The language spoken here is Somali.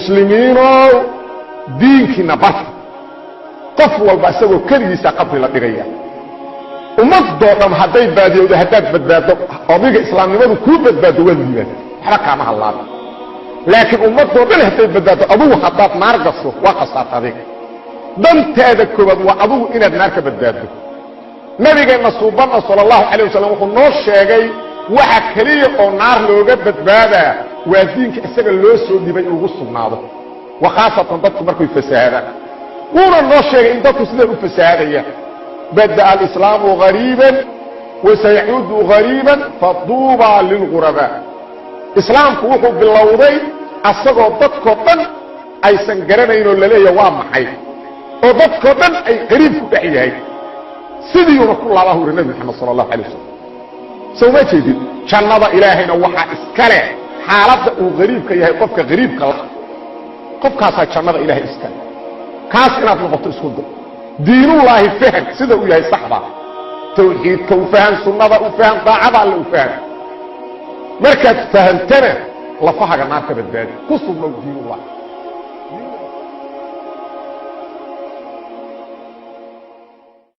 مسلمينو دينكنا بس قف والباسو كليسا قبل لا دغيا ومدودم هداي باديو هداد بدبادو ابيغ اسلامنimadu ku badbaado waliba xaraka ma halad laakiin ummadoodan haday badbaado abugu hadaad naar gaso waa qasaatay danteeda koobad waa abugu inaad naar ka badbaado nabigeena subhanahu sallallahu alayhi wasallam wuxuu noo sheegay waxa kaliya oo naar looga badbaada waa diinka isaga loo soo dibay ugu sugnaado وخاصة dadku markay fasaadaan wuuna noo sheegay in dadku sida u fasaadaya bada al-islam ghariban wa sayudu ghariban faduba lil ghuraba islaamku wuxuu bilowday asagoo dadkoo dhan aysan garanayno laleeyahay waa maxay oo dadkoo dhan ay qariib ku dhaxyahay sidii uu ku laabahu nabi Muhammad sallallahu alayhi wasallam soo ma jeedin jannada ilaahayna waxa iskale xaaladda uu qariibka yahay qofka qariibka qofkaasa jannada ilaahay iskale kaas inaad noqoto isku day diinullaahi faham sida uu yahay saxda tawxiidka u faham sunnada u faham daacada alla u faham markaad fahamtana lafahaga naarka badbaadi ku sugnow diinullaahi